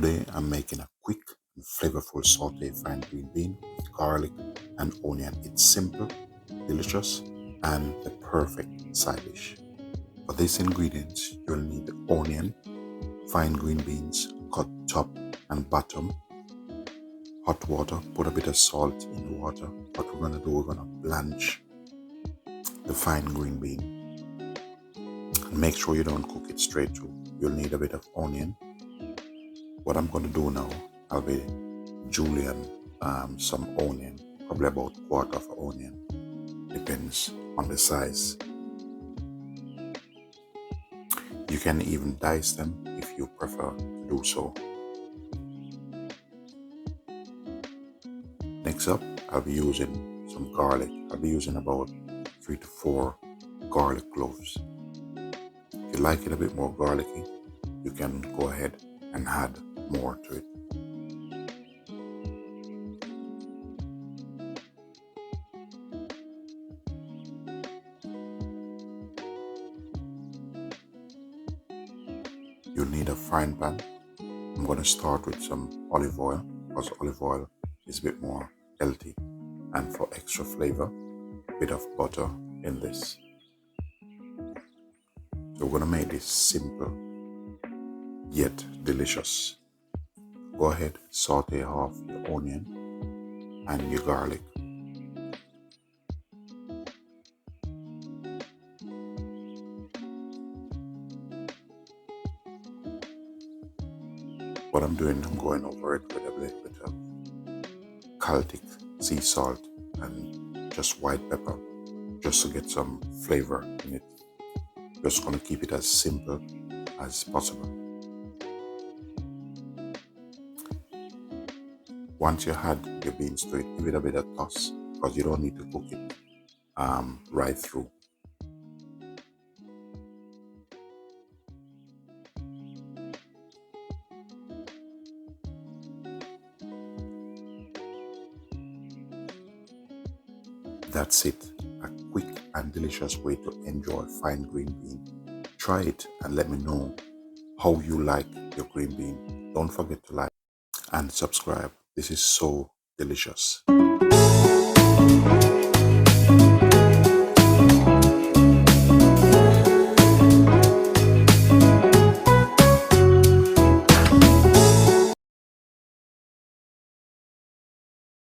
Today I'm making a quick and flavorful sauteed fine green bean with garlic and onion. It's simple, delicious, and the perfect side dish. For these ingredients, you'll need onion, fine green beans, cut top and bottom, hot water, put a bit of salt in the water. What we're gonna do, we're gonna blanch the fine green bean. And make sure you don't cook it straight through. You'll need a bit of onion. What I'm gonna do now, I'll be julienne some onion, probably about a quarter of an onion, depends on the size. You can even dice them if you prefer to do so. Next up, I'll be using some garlic. I'll be using about 3 to 4 garlic cloves. If you like it a bit more garlicky, you can go ahead and add more to it. You'll need a frying pan. I'm going to start with some olive oil because olive oil is a bit more healthy, and for extra flavor, a bit of butter in this. So we're going to make this simple yet delicious. Go ahead, saute half your onion and your garlic. What I'm doing, I'm going over it with a little bit of Celtic sea salt and just white pepper, just to get some flavor in it. Just going to keep it as simple as possible. Once you add your beans to it, give it a bit of toss because you don't need to cook it right through. That's it, a quick and delicious way to enjoy fine green bean. Try it and let me know how you like your green bean. Don't forget to like and subscribe. This is so delicious.